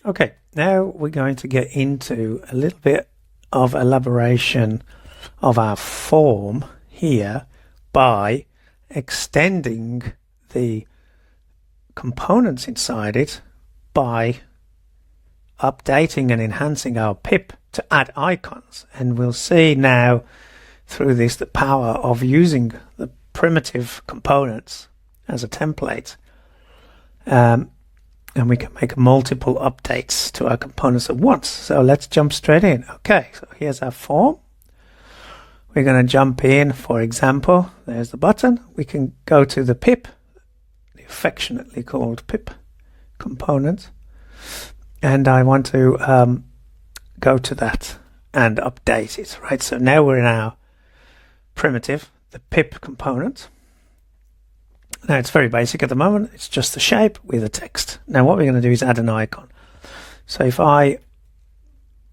Okay, now we're going to get into a little bit of elaboration of our form here by extending the components inside it by updating and enhancing our pip to add icons. And we'll see now through this the power of using the primitive components as a template. And we can make multiple updates to our components at once. So let's jump straight in. Okay, so here's our form. We're going to jump in, for example, there's the button. We can go to the pip, the affectionately called pip component. And I want to go to that and update it, right? So now we're in our primitive, the pip component. Now it's very basic at the moment. It's just a shape with a text. Now what we're going to do is add an icon. So if I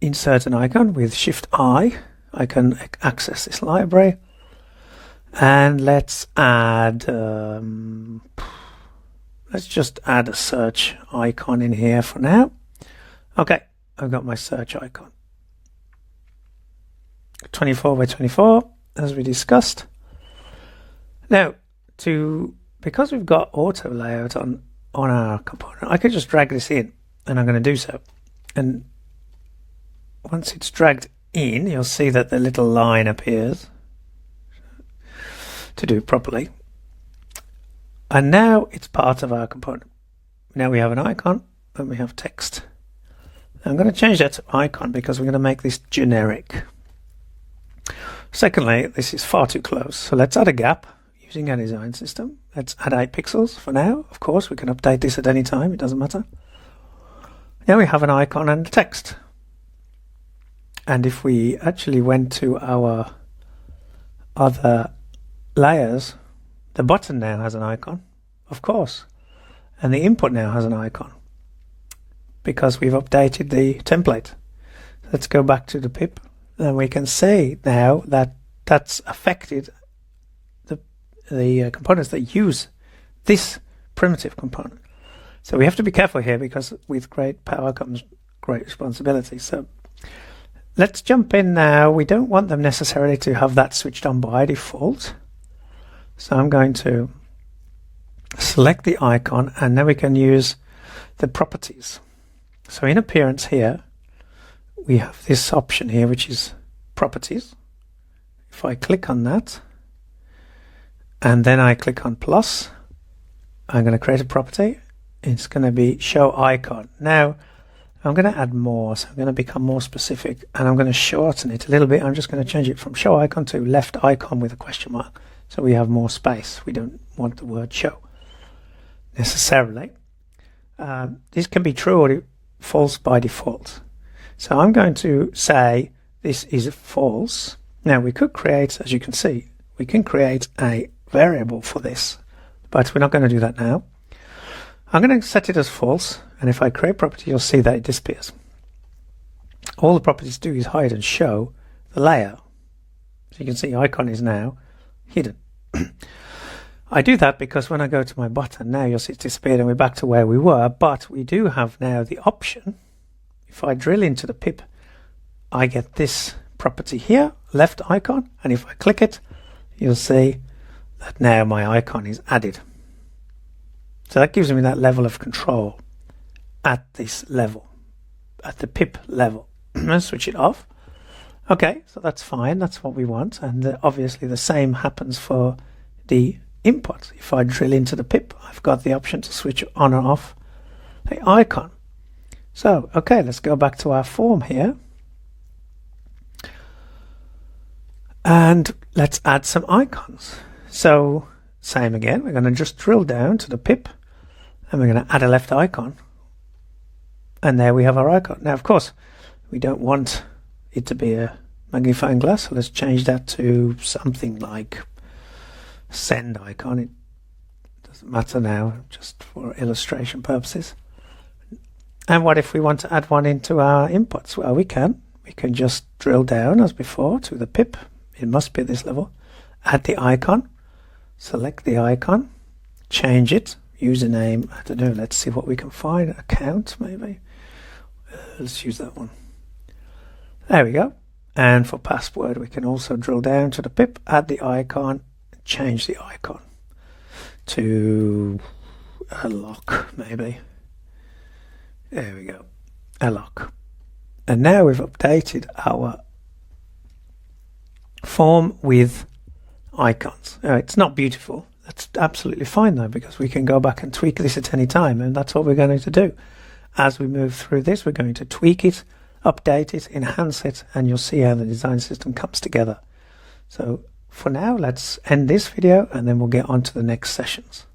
insert an icon with Shift-I, I can access this library. And let's add, let's just add a search icon in here for now. Okay, I've got my search icon. 24 by 24, as we discussed. Now, because we've got auto layout on our component, I could just drag this in, and I'm going to do so. And once it's dragged in, you'll see that the little line appears to do it properly. And now it's part of our component. Now we have an icon and we have text. I'm going to change that to icon because we're going to make this generic. Secondly, this is far too close, so let's add a gap using our design system. Let's add 8 pixels for now. Of course, we can update this at any time, it doesn't matter. Now we have an icon and text. And if we actually went to our other layers, the button now has an icon, of course, and the input now has an icon because we've updated the template. Let's go back to the pip, and we can see now that that's affected the components that use this primitive component. So we have to be careful here because with great power comes great responsibility. So let's jump in now. We don't want them necessarily to have that switched on by default. So I'm going to select the icon, and then we can use the properties. So in appearance here, we have this option here, which is properties. If I click on that, and then I click on plus, I'm going to create a property. It's going to be show icon. Now, I'm going to add more, so I'm going to become more specific, and I'm going to shorten it a little bit. I'm just going to change it from show icon to left icon with a question mark, so we have more space. We don't want the word show necessarily. This can be true or false by default. So I'm going to say this is false. Now we could create, as you can see, we can create a variable for this, but we're not going to do that now. I'm going to set it as false, and if I create property, you'll see that it disappears. All the properties do is hide and show the layer. So you can see icon is now hidden. I do that because when I go to my button, now you'll see it's disappeared and we're back to where we were, but we do have now the option. If I drill into the pip, I get this property here, left icon, and if I click it, you'll see that now my icon is added. So that gives me that level of control at this level, at the pip level. Let's switch it off. Okay, so that's fine, that's what we want, and obviously the same happens for the input. If I drill into the pip, I've got the option to switch on or off the icon. So, okay, let's go back to our form here. And let's add some icons. So, same again, we're going to just drill down to the pip and we're going to add a left icon. And there we have our icon. Now, of course, we don't want it to be a magnifying glass, so let's change that to something like send icon. It doesn't matter now, just for illustration purposes. And what if we want to add one into our inputs? Well, we can just drill down as before to the pip. It must be at this level. Add the icon, select the icon, change it, username, I don't know, let's see what we can find, account maybe, Let's use that one. There we go. And for password, we can also drill down to the pip, add the icon, change the icon to a lock, maybe. There we go, a lock. And now we've updated our form with icons. It's not beautiful. That's absolutely fine though, because we can go back and tweak this at any time, and that's what we're going to do. As we move through this, we're going to tweak it, update it, enhance it, and you'll see how the design system comes together. So for now, let's end this video and then we'll get on to the next sessions.